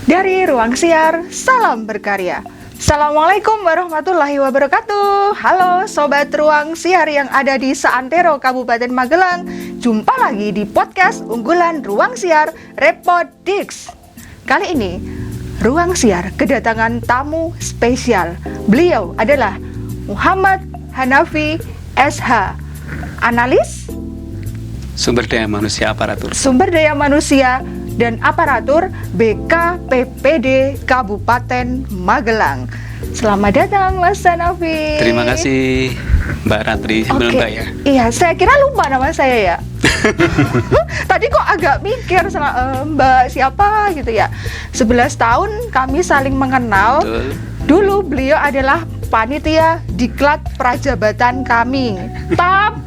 Dari Ruang Siar, salam berkarya. Assalamualaikum warahmatullahi wabarakatuh. Halo Sobat Ruang Siar yang ada di Seantero, Kabupaten Magelang. Jumpa lagi di podcast unggulan Ruang Siar, Repodix. Kali ini, Ruang Siar kedatangan tamu spesial. Beliau adalah Muhammad Hanafi SH, analis Sumber Daya Manusia dan Aparatur BKPPD Kabupaten Magelang. Selamat datang Mas Hanafi. Terima kasih Mbak Ratri. Mbak ya? Iya, saya kira lupa nama saya ya. Tadi kok agak mikir Mbak siapa gitu ya. 11 tahun kami saling mengenal. Betul. Dulu beliau adalah panitia diklat prajabatan kami. Tapi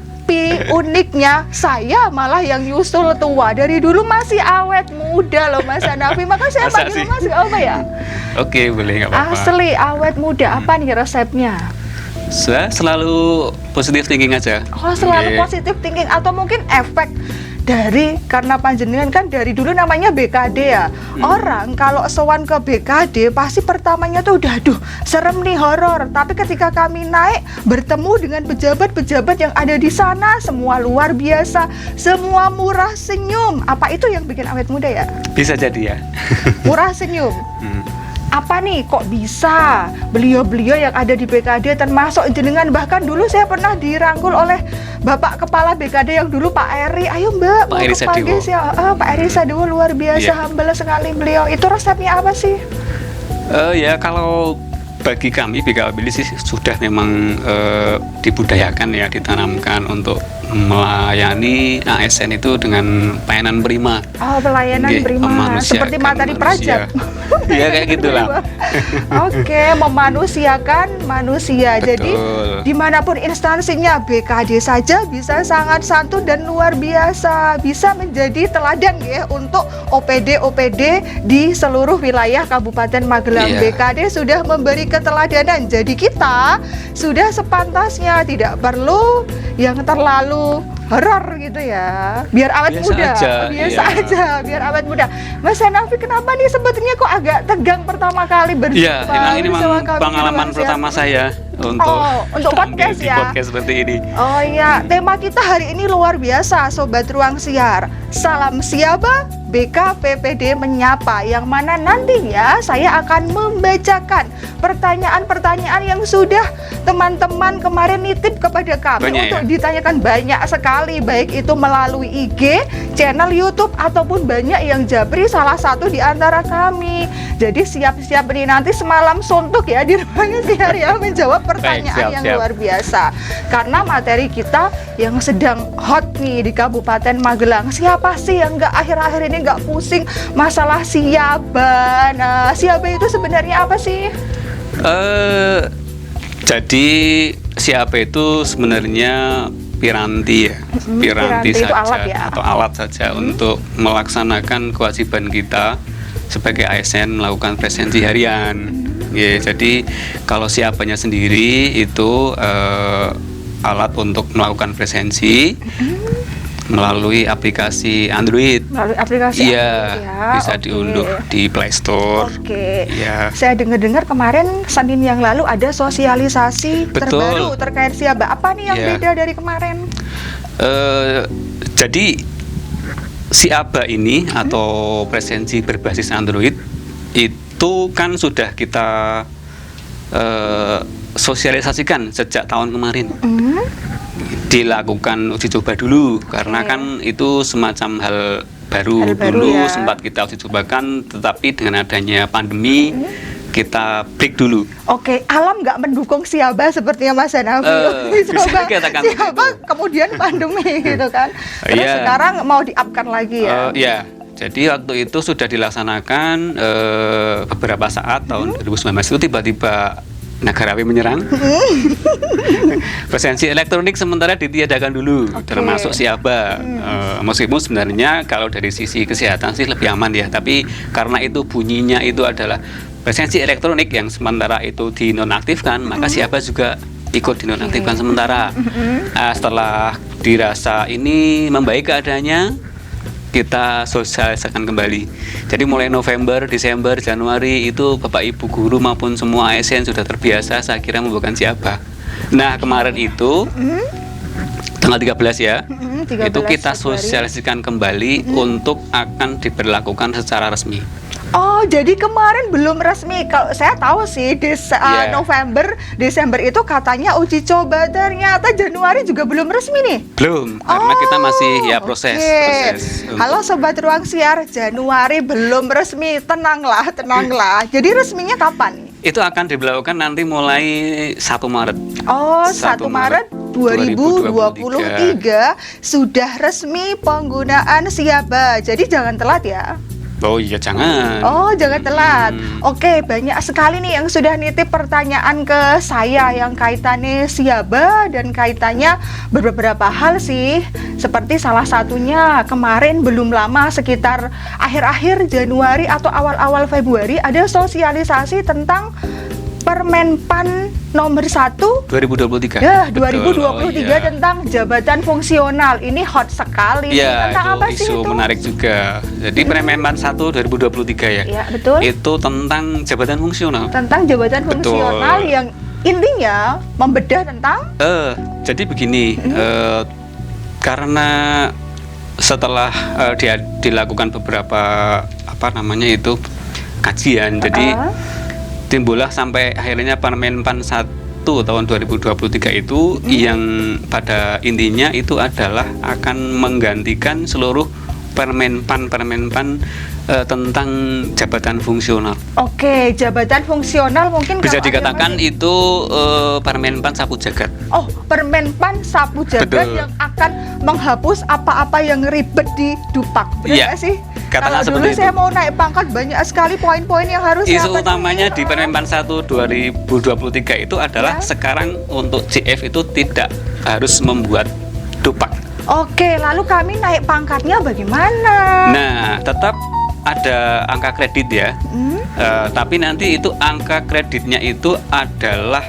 uniknya saya malah yang nyusul tua. Dari dulu masih awet muda loh Mas Hanafi. Maka saya panggil Mas apa ya? Oke, boleh, nggak apa-apa. Asli awet muda. Apa nih resepnya? Saya selalu positive thinking aja. Oh, selalu positive thinking. Atau mungkin efek dari, karena panjenengan kan dari dulu namanya BKD ya. Orang kalau sowan ke BKD pasti pertamanya tuh udah aduh serem nih, horor. Tapi ketika kami naik bertemu dengan pejabat-pejabat yang ada di sana, semua luar biasa, semua murah senyum. Apa itu yang bikin awet muda ya? Bisa jadi ya. Murah senyum. Apa nih kok bisa beliau-beliau yang ada di BKD termasuk jenengan, bahkan dulu saya pernah dirangkul oleh Bapak Kepala BKD yang dulu Pak Eri, ayo Mbak Pak Eri Sadewo. Pak Eri Sadewo luar biasa, humble sekali beliau. Itu resepnya apa sih? Ya kalau bagi kami BKPPD sih sudah memang dibudayakan ya, ditanamkan untuk melayani ASN itu dengan pelayanan prima. Oh, pelayanan prima, seperti materi prajat. Iya kayak gitulah. Oke, memanusiakan manusia. Betul. Jadi dimanapun instansinya, BKD saja bisa sangat santun dan luar biasa, bisa menjadi teladan ya untuk OPD di seluruh wilayah Kabupaten Magelang. BKD sudah memberi keteladanan. Jadi kita sudah sepantasnya, tidak perlu yang terlalu horor gitu ya, biar awet muda aja, biar awet muda. Mas Hanafi, kenapa nih sebetulnya kok agak tegang pertama kali berjumpa? Iya, ini memang pengalaman pertama saya untuk podcast di ya. Podcast seperti ini. Oh iya, tema kita hari ini luar biasa, Sobat Ruang Siar. Salam siaba, BKPPD menyapa, yang mana nantinya saya akan membacakan pertanyaan-pertanyaan yang sudah teman-teman kemarin nitip kepada kami untuk ditanyakan banyak sekali, baik itu melalui IG, channel YouTube, ataupun banyak yang japri salah satu di antara kami. Jadi siap-siap nih, nanti semalam suntuk ya di Ruang Siar ya, menjawab pertanyaan yang luar biasa. Karena materi kita yang sedang hot nih di Kabupaten Magelang. Siapa sih yang akhir-akhir ini nggak pusing masalah siaba? Nah, siaba itu sebenarnya apa sih? Jadi siaba itu sebenarnya piranti ya, piranti saja alat ya? Atau alat saja untuk melaksanakan kewajiban kita sebagai ASN melakukan presensi harian. Ya, jadi kalau siapanya sendiri itu alat untuk melakukan presensi melalui aplikasi Android. Melalui aplikasi Android ya. Bisa diunduh di Play Store. Ya. Saya dengar kemarin Senin yang lalu ada sosialisasi terbaru terkait siaba. Apa nih yang beda dari kemarin? Jadi siaba ini atau presensi berbasis Android itu kan sudah kita sosialisasikan sejak tahun kemarin. Dilakukan uji coba dulu karena kan itu semacam hal baru dulu ya. Sempat kita uji cobakan, tetapi dengan adanya pandemi kita break dulu. Oke, alam nggak mendukung siaba sepertinya Mas Hanafi. Bisa dikatakan siaba kemudian pandemi gitu kan. Terus sekarang mau di-up-kan lagi ya. Ya, jadi waktu itu sudah dilaksanakan beberapa saat tahun 2019 itu tiba-tiba negarawi menyerang. Presensi elektronik sementara ditiadakan dulu, termasuk siaba. Meskipun sebenarnya kalau dari sisi kesehatan sih lebih aman ya, tapi karena itu bunyinya itu adalah presensi elektronik yang sementara itu dinonaktifkan, maka siaba juga ikut dinonaktifkan sementara. Setelah dirasa ini membaik keadaannya, kita sosialisasikan kembali. Jadi mulai November, Desember, Januari itu Bapak Ibu guru maupun semua ASN sudah terbiasa saya kira membuat siapa. Nah, kemarin itu tanggal 13 ya. 13 itu kita Februari. sosialisasikan kembali untuk akan diberlakukan secara resmi. Oh, jadi kemarin belum resmi. Kalau saya tahu sih Iya. November, Desember itu katanya uji coba. Ternyata Januari juga belum resmi nih. Belum, karena kita masih ya proses. Oke. untuk- Halo Sobat Ruang Siar, Januari belum resmi. Tenanglah, tenanglah. Jadi resminya kapan nih? Itu akan diberlakukan nanti mulai 1 Maret. Oh, 1 1 Maret 2023 sudah resmi penggunaan Siaba. Jadi jangan telat ya. Oh iya, jangan. Oh, jangan telat. Oke, banyak sekali nih yang sudah nitip pertanyaan ke saya yang kaitannya Siaba dan kaitannya beberapa hal sih. Seperti salah satunya kemarin belum lama sekitar akhir-akhir Januari atau awal-awal Februari ada sosialisasi tentang Permenpan nomor 1 2023. ya Betul. 2023 Oh, iya. tentang jabatan fungsional. Ini hot sekali. Iya, Tentang itu apa sih isu itu? menarik juga. Jadi Permenpan 1 2023 ya. Iya, betul. Itu tentang jabatan fungsional. Tentang jabatan Betul. fungsional yang intinya membedah tentang Jadi begini, karena setelah dilakukan beberapa kajian, jadi timbullah sampai akhirnya Permenpan 1 tahun 2023 itu yang pada intinya itu adalah akan menggantikan seluruh Permenpan tentang jabatan fungsional. Oke, jabatan fungsional mungkin Bisa kalau ada dikatakan masih- itu Permenpan sapu jagat. Oh, Permenpan sapu jagat Betul. yang akan menghapus apa-apa yang ribet di Dupak. Benar Iya, nggak sih? katakan Kalau dulu seperti saya itu. mau naik pangkat banyak sekali poin-poin yang harus saya Isu penuhi. utamanya di Permenpan 1 2023 itu adalah Ya. sekarang untuk CF itu tidak harus membuat dupak. Oke, lalu kami naik pangkatnya bagaimana? Nah, tetap ada angka kredit ya. Tapi nanti itu angka kreditnya itu adalah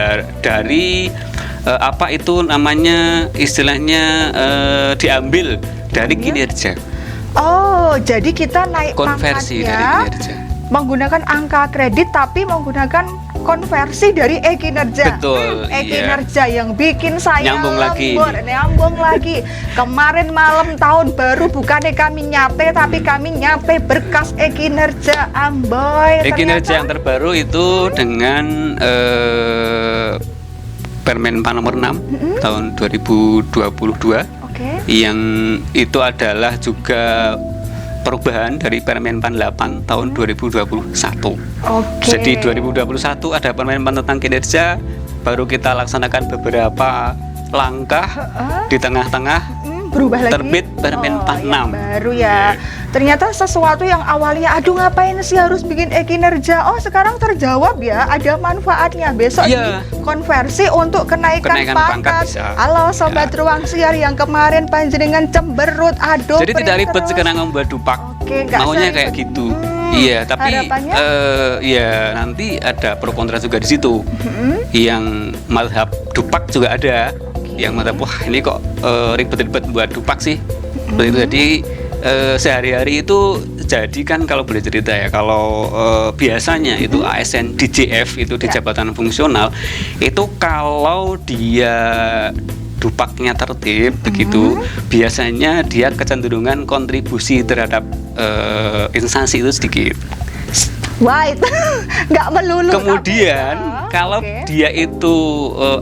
dari apa itu namanya istilahnya diambil dari kinerja, Oh, jadi kita naik konversi dari pangkatnya kinerja. menggunakan angka kredit tapi menggunakan konversi dari e-kinerja. Betul, E-kinerja yang bikin saya Nyambung lagi lembur, nyambung lagi. Kemarin malam tahun baru bukannya kami nyape tapi kami nyape berkas e-kinerja. Amboy. E-kinerja yang terbaru itu dengan Permenpan nomor 6 tahun 2022 Oke. yang itu adalah juga perubahan dari Permenpan 8 tahun 2021. Oke. Jadi 2021 ada Permenpan tentang kinerja, baru kita laksanakan beberapa langkah di tengah-tengah Berubah lagi. terbit Permenpan yang 6. baru ya. Ternyata sesuatu yang awalnya aduh ngapain sih harus bikin e-kinerja. Oh, sekarang terjawab ya, ada manfaatnya. Besok Iya. konversi untuk kenaikan Pangkat pangkat. bisa. Halo Sobat Ruang Siar yang kemarin panjenengan cemberut. Aduh. Jadi tidak print ribet terus. sekarang membuat dupak. Oke, nggak Maunya seribet. kayak gitu. Iya, tapi harapannya? ya nanti ada pro kontra juga di situ. Yang madhab dupak juga ada. Yang madhab wah ini kok ribet-ribet buat dupak sih. Seperti itu. Jadi sehari-hari itu jadi kan kalau boleh cerita ya, kalau biasanya itu ASN DJF itu di Ya. jabatan fungsional itu kalau dia dupaknya tertib begitu, biasanya dia kecenderungan kontribusi terhadap instansi itu sedikit. Wah, itu nggak melulu. Kemudian tapi- kalau Oke. dia itu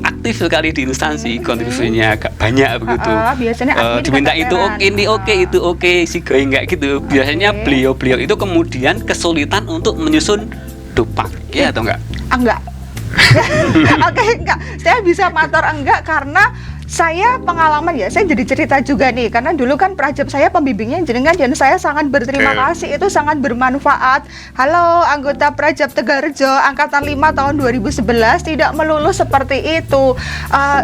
aktif sekali di instansi, kontribusinya agak banyak begitu. Biasanya admin Diminta itu keteteran. oke, ini oke, itu oke, si goy nggak gitu. Biasanya Oke. beliau-beliau itu kemudian kesulitan untuk menyusun dupak, ya atau enggak? Enggak. Oke, enggak. Saya bisa matur enggak karena saya pengalaman ya, saya jadi cerita juga nih karena dulu kan prajab saya pembimbingnya jenengan dan saya sangat berterima Oke. kasih, itu sangat bermanfaat. Halo anggota Prajab Tegarjo angkatan 5 tahun 2011, tidak melulu seperti itu.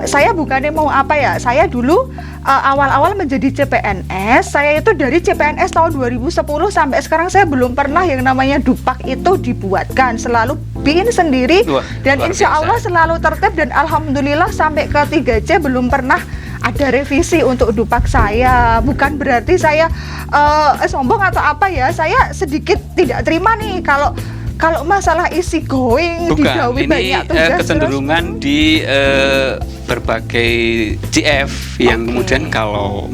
Saya bukannya mau apa ya, saya dulu awal-awal menjadi CPNS, saya itu dari CPNS tahun 2010 sampai sekarang saya belum pernah yang namanya dupak itu dibuatkan, selalu bikin sendiri Wah, dan luar insya biasa. Allah selalu tertib dan alhamdulillah sampai ke 3C belum pernah ada revisi untuk dupak saya. Bukan berarti saya sombong atau apa ya. Saya sedikit tidak terima nih kalau masalah isi going digawi banyak tugas. Kecenderungan di berbagai GF yang kemudian kalau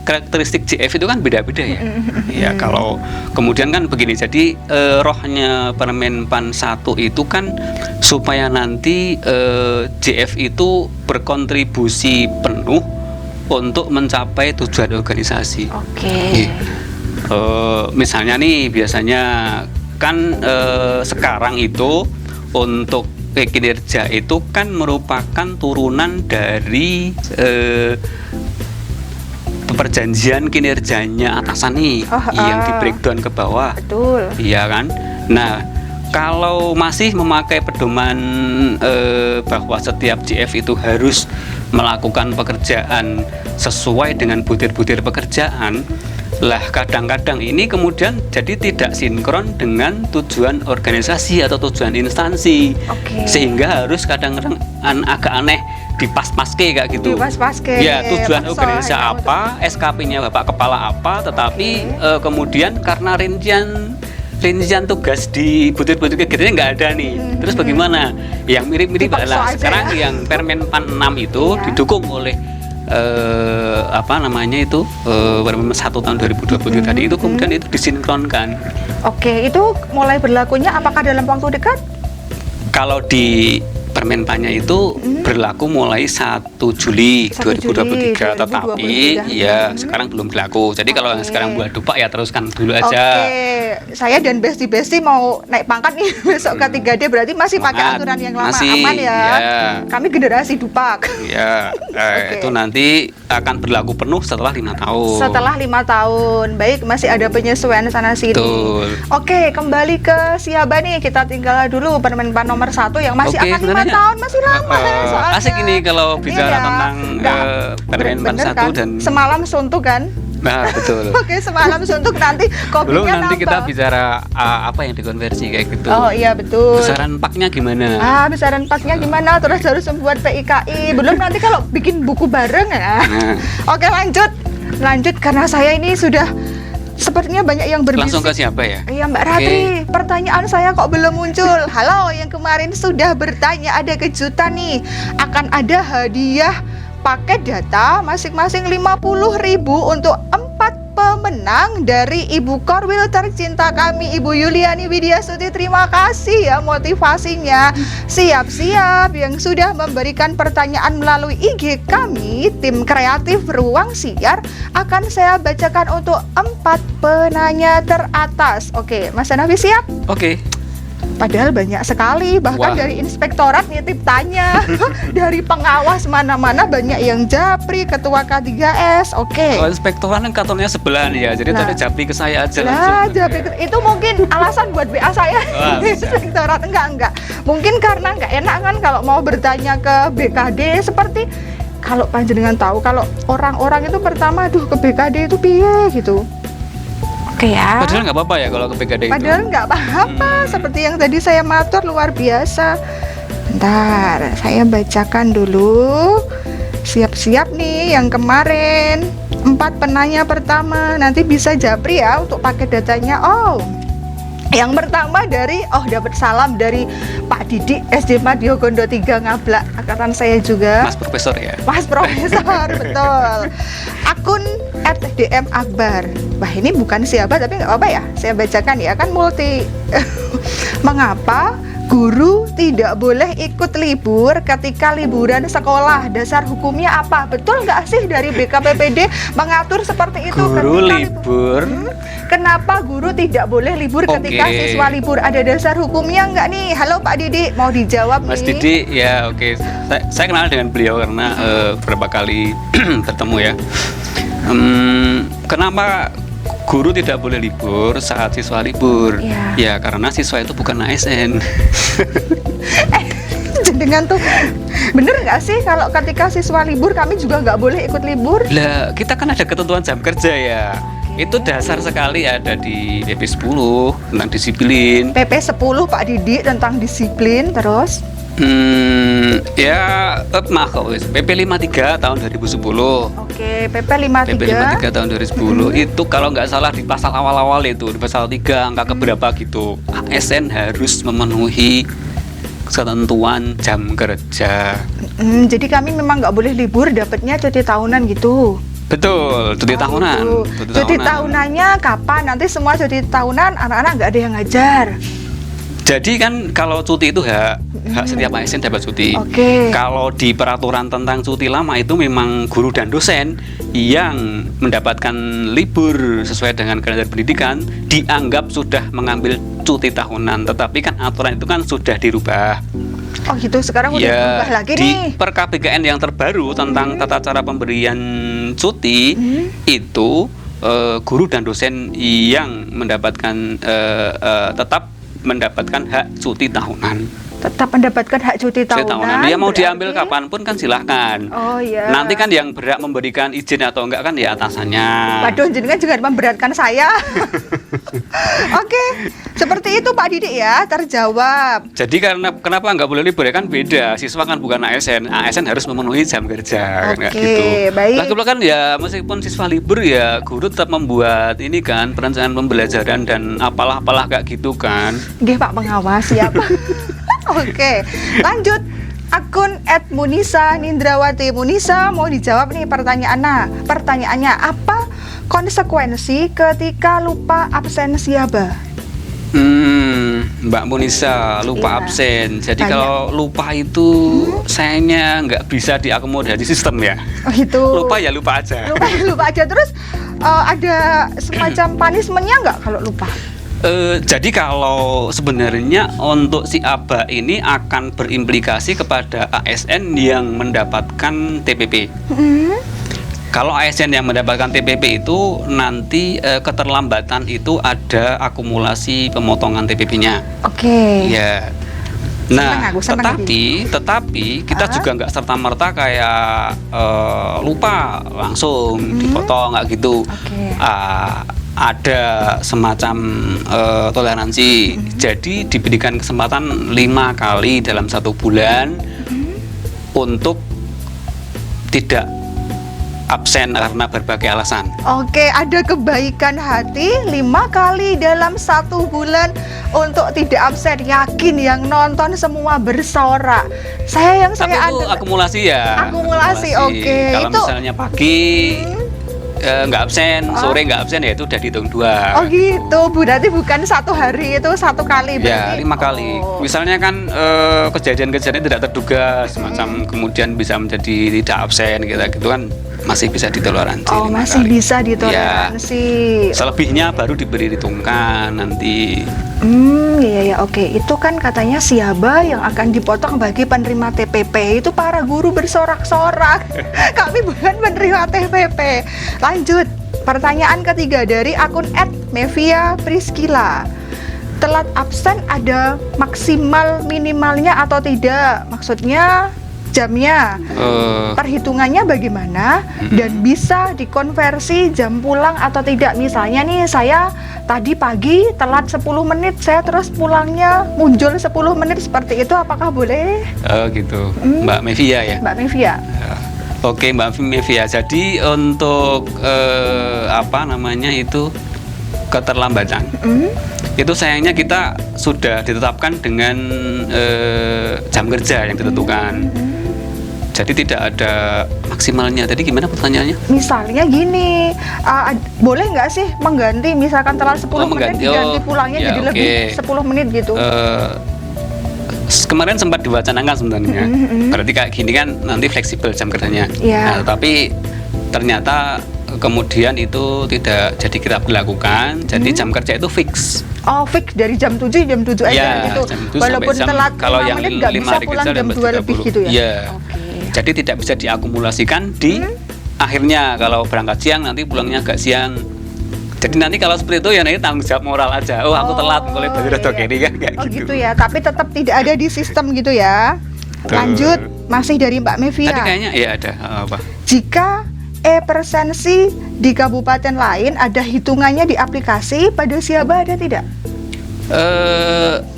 karakteristik GF itu kan beda-beda ya. Ya kalau kemudian kan begini, jadi rohnya Permenpan 1 itu kan supaya nanti GF itu berkontribusi penuh untuk mencapai tujuan organisasi. Oke. Misalnya nih biasanya kan sekarang itu untuk kinerja itu kan merupakan turunan dari perjanjian kinerjanya atasan nih yang di breakdown ke bawah. Betul. Iya kan? Nah, kalau masih memakai pedoman bahwa setiap GF itu harus melakukan pekerjaan sesuai dengan butir-butir pekerjaan, lah kadang-kadang ini kemudian jadi tidak sinkron dengan tujuan organisasi atau tujuan instansi. Sehingga harus kadang-kadang agak aneh dipas-paske kayak gitu. Dipas-paske. Ya, tujuan organisasi apa, SKP-nya Bapak Kepala apa, tetapi kemudian karena rincian tugas di butir-butir kegiatannya nggak ada nih. Terus bagaimana? Yang mirip-mirip adalah sekarang yang Permenpan 6 itu didukung oleh Permen 1 tahun 2020 tadi itu kemudian itu disinkronkan. Oke, itu mulai berlakunya apakah dalam waktu dekat? Kalau di Permenpannya itu berlaku mulai 1 Juli 2023, tetapi ya sekarang belum berlaku. Jadi kalau yang sekarang buat dupak ya teruskan dulu aja. Saya dan Besti mau naik pangkat nih besok ke 3D, berarti masih pakai aturan yang lama, aman ya. Kami generasi dupak. Ya, itu nanti akan berlaku penuh setelah 5 tahun. Setelah 5 tahun, baik, masih ada penyesuaian sana sini. Oke, kembali ke Siaba nih, kita tinggal dulu Permenpan nomor 1 yang masih akan 5 tahun, masih lama soalnya. Asik ini kalau bicara tentang Permenpan 1 kan? dan semalam suntuk kan. Nah, betul. Oke, semalam suntuk, nanti kopinya belum nanti nambah. kita bicara apa yang dikonversi kayak gitu. Oh iya, betul. Besaran paknya gimana? Besaran paknya gimana? Terus harus membuat PIKI. Belum nanti kalau bikin buku bareng ya. Oke, lanjut karena saya ini sudah sepertinya banyak yang berbisik. Langsung ke siapa ya? Iya, Mbak Ratri. Pertanyaan saya kok belum muncul. Halo, yang kemarin sudah bertanya, ada kejutan nih. Akan ada hadiah paket data masing-masing 50.000 untuk 4 pemenang dari Ibu Korwil tercinta kami, Ibu Yuliani Widiasuti. Terima kasih ya motivasinya. Siap-siap yang sudah memberikan pertanyaan melalui IG kami, tim kreatif Ruang Siar, akan saya bacakan untuk 4 penanya teratas. Oke, Mas Hanafi siap? Oke. Padahal banyak sekali, bahkan dari inspektorat nitip tanya, dari pengawas mana-mana banyak yang japri, ketua K3S. Oke. Kalau inspektorat kan kantornya sebelah nih ya, jadi tadi japri ke saya aja langsung. Japri itu mungkin alasan buat BA saya. Inspektorat enggak. Mungkin karena enggak enak kan kalau mau bertanya ke BKD, seperti kalau panjenengan tahu kalau orang-orang itu pertama ke BKD itu piye gitu. Oke ya. Padahal nggak apa-apa ya kalau ke BKD itu. Padahal nggak apa-apa, seperti yang tadi saya matur, luar biasa. Bentar, saya bacakan dulu. Siap-siap nih yang kemarin 4 penanya pertama, nanti bisa japri ya untuk paket datanya. Yang pertama dapat salam dari Pak Didik SD Madio Gondo 3 Ngablak, angkatan saya juga. Mas Profesor ya? Mas Profesor, betul. Akun @dm Akbar. Wah, ini bukan siapa tapi nggak apa-apa ya, saya bacakan ya, kan multi. Mengapa guru tidak boleh ikut libur ketika liburan sekolah? Dasar hukumnya apa? Betul nggak sih dari BKPPD mengatur seperti itu? Guru libur? Kenapa guru tidak boleh libur ketika siswa libur? Ada dasar hukumnya nggak nih? Halo Pak Didi, mau dijawab Mas nih? Didi, ya oke. Saya kenal dengan beliau karena beberapa kali bertemu ya. Kenapa guru tidak boleh libur saat siswa libur? Ya karena siswa itu bukan ASN. Dengan tuh bener nggak sih kalau ketika siswa libur kami juga nggak boleh ikut libur? Lah kita kan ada ketentuan jam kerja ya. Itu dasar sekali ada di PP 10 tentang disiplin. PP 10 Pak Didi tentang disiplin, terus Ya maaf kok wis. PP 53 tahun 2010. Oke, PP 53. PP 53 tahun 2010 itu kalau nggak salah di pasal awal-awal itu, di pasal 3 angka keberapa gitu, ASN harus memenuhi ketentuan jam kerja. Jadi kami memang nggak boleh libur, dapatnya cuti tahunan gitu. Betul, cuti tahunan. Gitu. Cuti tahunannya kapan? Nanti semua cuti tahunan anak-anak nggak ada yang ngajar. Jadi kan kalau cuti itu hak setiap ASN dapat cuti. Oke. Kalau di peraturan tentang cuti lama itu memang guru dan dosen yang mendapatkan libur sesuai dengan kalender pendidikan dianggap sudah mengambil cuti tahunan. Tetapi kan aturan itu kan sudah dirubah. Oh gitu, sekarang udah Ya, berubah lagi di nih. Per-KBKN yang terbaru tentang tata cara pemberian cuti itu guru dan dosen yang mendapatkan tetap mendapatkan hak cuti tahunan. Tetap mendapatkan hak cuti tahunan. Dia mau berarti- diambil kapanpun kan silahkan. Oh iya. Nanti kan yang berhak memberikan izin atau enggak kan ya atasannya. Waduh, jenengan juga memberatkan saya. Oke, seperti itu Pak Didik ya, terjawab. Jadi karena kenapa nggak boleh libur ya kan beda. Siswa kan bukan ASN. ASN harus memenuhi jam kerja kan kayak Oke, gitu. baik. Lagi pula kan ya meskipun siswa libur ya guru tetap membuat ini kan perencanaan pembelajaran dan apalah kayak gitu kan. Nggih Pak pengawas ya Pak. Oke, lanjut. Akun @munisa Nindrawati Munisa mau dijawab nih pertanyaannya apa konsekuensi ketika lupa absen siaba? Mbak Munisa lupa Iya. absen. Jadi Banyak. kalau lupa itu sayangnya nggak bisa diakomodasi sistem ya. Oh gitu. Lupa ya lupa aja. Lupa aja terus ada semacam punishment-nya nggak kalau lupa? Jadi kalau sebenarnya untuk si aba ini akan berimplikasi kepada ASN yang mendapatkan TPP. Kalau ASN yang mendapatkan TPP itu nanti keterlambatan itu ada akumulasi pemotongan TPP-nya. Oke. Ya. Nah, senang tetapi kita juga nggak serta merta kayak lupa langsung dipotong nggak gitu. Oke. Ada semacam toleransi. Jadi diberikan kesempatan 5 kali dalam 1 bulan untuk tidak absen karena berbagai alasan. Oke, ada kebaikan hati 5 kali dalam 1 bulan untuk tidak absen. Yakin yang nonton semua bersorak. Saya Tapi itu akumulasi ya. Akumulasi, oke. Kalau Itu- misalnya pagi nggak absen, sore nggak absen ya itu udah dihitung 2. Oh gitu, berarti bukan 1 hari itu 1 kali Ya, berarti. 5 kali. Oh. Misalnya kan kejadian-kejadian tidak terduga semacam kemudian bisa menjadi tidak absen gitu kan masih bisa ditoleransi. Oh, 5 masih kali. bisa ditoleransi. Ya, selebihnya baru diberi hitungkan nanti. Iya ya, oke. Itu kan katanya siaba yang akan dipotong bagi penerima TPP. Itu para guru bersorak-sorak. Kami bukan penerima TPP. Lanjut. Pertanyaan ketiga dari akun @Mevia Priskila. Telat absen ada maksimal minimalnya atau tidak? Maksudnya jamnya. Perhitungannya bagaimana dan bisa dikonversi jam pulang atau tidak. Misalnya nih saya tadi pagi telat 10 menit, saya terus pulangnya muncul 10 menit seperti itu, apakah boleh? Gitu. Mbak Mevia ya. Mbak Mevia. Oke, Mbak Mevia. Jadi untuk apa namanya itu keterlambatan. Itu sayangnya kita sudah ditetapkan dengan jam kerja yang ditentukan. Jadi tidak ada maksimalnya. Tadi gimana pertanyaannya? Misalnya gini, boleh nggak sih mengganti misalkan telat 10 menit diganti pulangnya ya, jadi lebih 10 menit gitu? Kemarin sempat diwacanakan sebenarnya. Berarti kayak gini kan nanti fleksibel jam kerjanya. Iya. Nah, tapi ternyata kemudian itu tidak jadi kita berlakukan. Jadi jam kerja itu fix. Oh, fix dari jam 7 aja Ya, gitu. jam 7 Walaupun sampai jam, telat kalau 5 yang menit nggak 5 bisa hari pulang kerja jam 2 lebih 30. gitu ya? Iya. Oke. Jadi tidak bisa diakumulasikan di akhirnya kalau berangkat siang nanti pulangnya agak siang. Jadi nanti kalau seperti itu ya nanti tanggung jawab moral aja. Oh, aku telat kalau belajar atau iya. gini kan kayak Oh gitu. gitu ya, tapi tetap tidak ada di sistem gitu ya. Betul. Lanjut, masih dari Mbak Mevia. Tadi kayaknya ya ada apa? Jika e-presensi di kabupaten lain ada hitungannya di aplikasi, pada siaba ada tidak?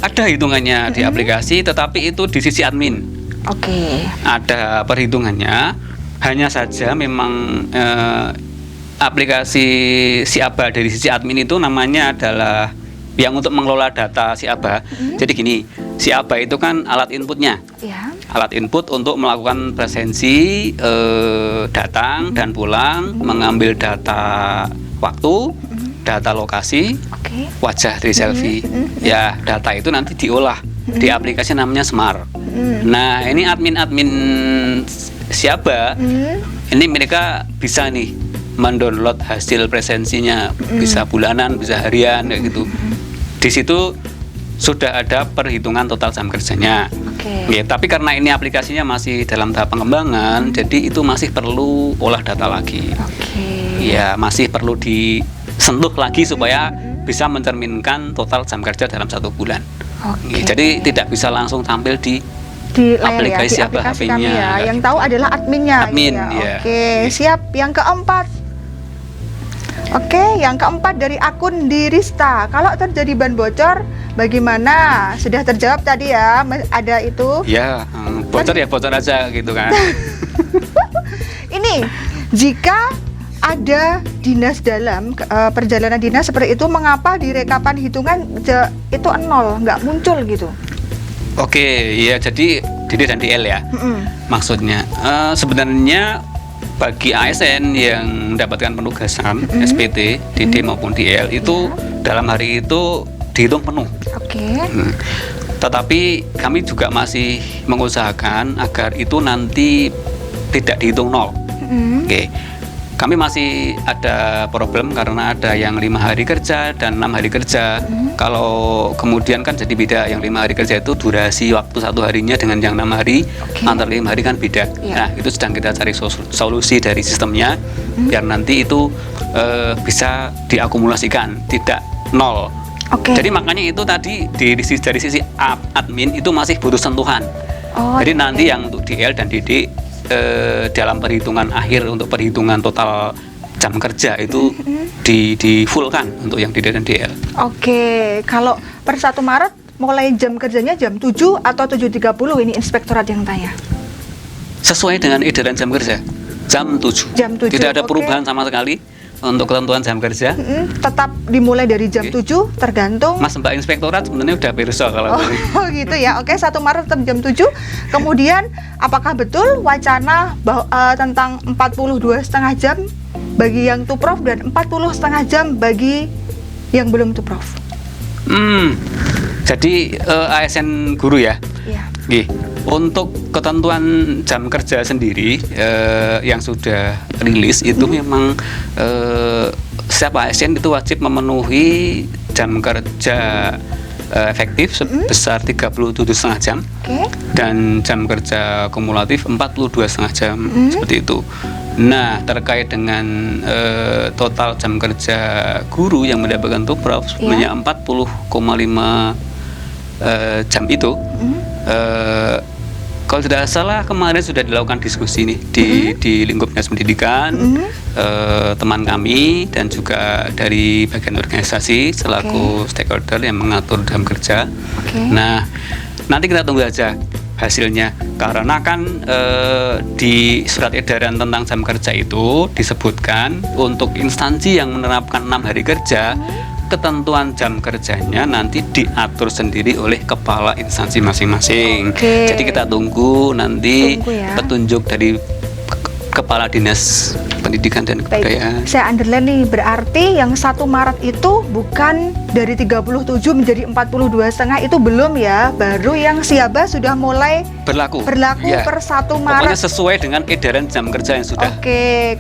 Ada hitungannya di aplikasi, tetapi itu di sisi admin. Oke. Ada perhitungannya. Hanya saja memang aplikasi Siaba dari sisi admin itu namanya adalah yang untuk mengelola data Siaba. Jadi gini, Siaba itu kan alat inputnya. Ya. Alat input untuk melakukan presensi, datang dan pulang, mengambil data waktu, data lokasi, Oke. wajah dari selfie. Ya, data itu nanti diolah di aplikasi namanya Smart. Nah, ini admin-admin Siaba, ini mereka bisa nih mendownload hasil presensinya, bisa bulanan, bisa harian kayak gitu. Di situ sudah ada perhitungan total jam kerjanya. Oke. Ya, tapi karena ini aplikasinya masih dalam tahap pengembangan, jadi itu masih perlu olah data lagi. Oke. Ya, masih perlu disentuh lagi supaya bisa mencerminkan total jam kerja dalam 1 bulan. Oke. Ya, jadi tidak bisa langsung tampil di layar aplikasi ya, di apa aplikasi HP-nya. kami ya. Yang tahu adalah adminnya. Admin, gitu ya. Oke, siap. Yang keempat. Oke, yang keempat dari akun Dirista. Kalau terjadi ban bocor, bagaimana? Sudah terjawab tadi ya, ada itu. Ya, bocor ya bocor aja gitu kan. Ini, jika ada dinas dalam perjalanan dinas seperti itu, mengapa di rekapan hitungan itu 0, nggak muncul gitu? Oke, ya jadi DD dan DL ya. Maksudnya sebenarnya bagi ASN yang mendapatkan penugasan SPT, DD maupun DL itu dalam hari itu dihitung penuh. Oke. Tetapi kami juga masih mengusahakan agar itu nanti tidak dihitung 0. Oke. Kami masih ada problem karena ada yang 5 hari kerja dan 6 hari kerja. Kalau kemudian kan jadi beda, yang 5 hari kerja itu durasi waktu 1 harinya dengan yang 6 hari, antara 5 hari kan beda. Nah, itu sedang kita cari solusi dari sistemnya biar nanti itu bisa diakumulasikan, tidak 0. Jadi makanya itu tadi dari sisi admin itu masih butuh sentuhan. Jadi nanti yang untuk DL dan DD dalam perhitungan akhir untuk perhitungan total jam kerja itu di fullkan untuk yang DD dan DL. Oke, kalau per 1 Maret mulai jam kerjanya jam 7 atau 7.30 ini inspektorat yang tanya. Sesuai dengan edaran jam kerja, jam 7. Jam 7. Tidak ada perubahan sama sekali untuk ketentuan jam kerja. Tetap dimulai dari jam 7 tergantung. Mas Mbak Inspektorat sebenarnya udah perso kalau Oh gitu ya. Oke, 1 Maret tetap jam 7. Kemudian apakah betul wacana tentang 42,5 jam bagi yang tuprov dan 40,5 jam bagi yang belum tuprov? Jadi ASN guru ya. Iya. Untuk ketentuan jam kerja sendiri yang sudah rilis itu memang setiap ASN itu wajib memenuhi jam kerja efektif sebesar 37,5 jam dan jam kerja kumulatif 42,5 jam seperti itu. Nah, terkait dengan total jam kerja guru yang mendapatkan tuprov sebenarnya 40,5 jam itu. Kalau tidak salah kemarin sudah dilakukan diskusi nih di lingkup dinas pendidikan, teman kami dan juga dari bagian organisasi selaku stakeholder yang mengatur jam kerja. Nah, nanti kita tunggu aja hasilnya karena kan di surat edaran tentang jam kerja itu disebutkan untuk instansi yang menerapkan 6 hari kerja, ketentuan jam kerjanya nanti diatur sendiri oleh kepala instansi masing-masing. Jadi kita tunggu nanti petunjuk dari kepala dinas pendidikan dan kebudayaan. Saya underline nih, berarti yang 1 Maret itu bukan dari 37 menjadi 42,5 itu belum ya, baru yang Siaba sudah mulai berlaku ya, per 1 Maret. Pokoknya sesuai dengan edaran jam kerja yang sudah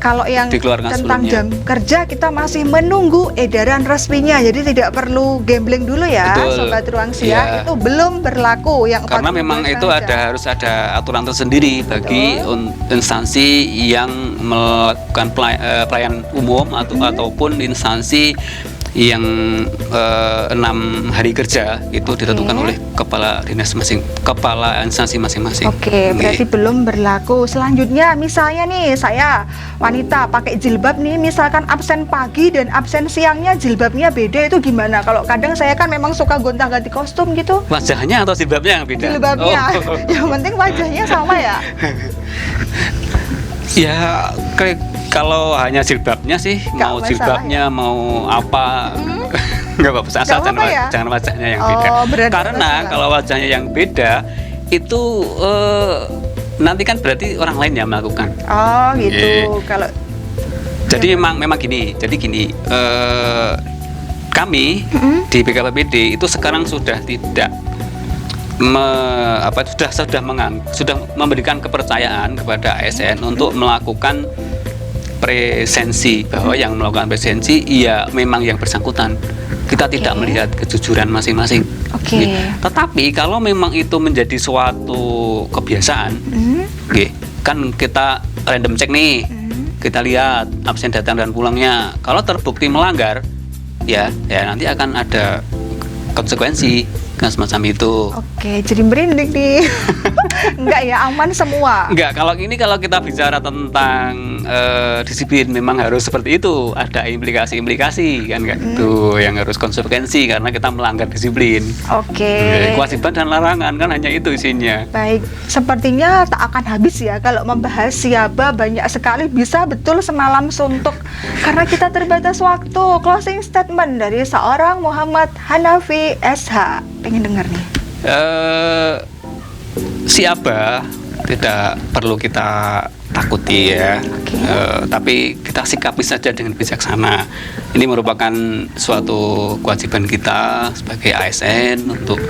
kalau yang tentang sebelumnya. Jam kerja kita masih menunggu edaran resminya, jadi tidak perlu gambling dulu ya. Sobat Ruang Siar, itu belum berlaku yang 42,5 karena memang itu harus ada aturan tersendiri bagi instansi yang melakukan pelayanan umum ataupun instansi yang 6 hari kerja itu ditentukan oleh kepala instansi masing-masing. Oke, berarti belum berlaku. Selanjutnya misalnya nih saya wanita pakai jilbab nih, misalkan absen pagi dan absen siangnya jilbabnya beda, itu gimana? Kalau kadang saya kan memang suka gonta-ganti kostum gitu. Wajahnya atau jilbabnya yang beda? Jilbabnya. Yang penting wajahnya sama ya. Ya, kalau hanya jilbabnya sih, mau jilbabnya mau apa, nggak apa-apa, asal jangan wajahnya yang beda. Karena kalau wajahnya yang beda itu nanti kan berarti orang lain yang melakukan. Oh gitu. Kalau jadi memang gini. Jadi gini, kami di BKPPD itu sekarang sudah tidak sudah memberikan kepercayaan kepada ASN untuk melakukan presensi, bahwa yang melakukan presensi ya memang yang bersangkutan. Kita tidak melihat kejujuran masing-masing. Tetapi kalau memang itu menjadi suatu kebiasaan, kan kita random cek nih, kita lihat absen datang dan pulangnya. Kalau terbukti melanggar, ya nanti akan ada konsekuensi kan semacam itu. Oke, jadi merinding nih. Enggak ya, aman semua. Enggak, kalau kita bicara tentang disiplin memang harus seperti itu, ada implikasi-implikasi kan gitu, yang harus konsekuensi karena kita melanggar disiplin. Oke. Kewajiban dan larangan kan hanya itu isinya. Baik, sepertinya tak akan habis ya kalau membahas Siaba, banyak sekali, bisa betul semalam suntuk karena kita terbatas waktu. Closing statement dari seorang Muhammad Hanafi SH. Pengen dengar nih. Siaba tidak perlu kita takuti ya, tapi kita sikapi saja dengan bijaksana. Ini merupakan suatu kewajiban kita sebagai ASN untuk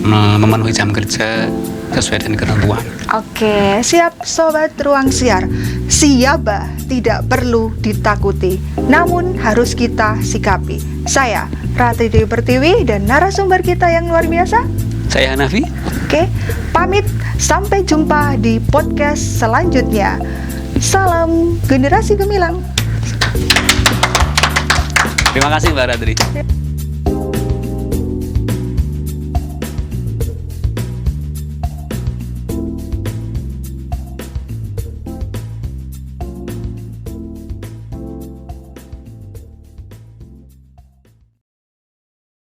memenuhi jam kerja sesuai dengan ketentuan. Oke, siap Sobat Ruang Siar. Siaba tidak perlu ditakuti, namun harus kita sikapi. Saya Ratri Dewi Pertiwi dan narasumber kita yang luar biasa, saya Hanafi. Oke, pamit. Sampai jumpa di podcast selanjutnya. Salam Generasi Gemilang. Terima kasih Mbak Ratri.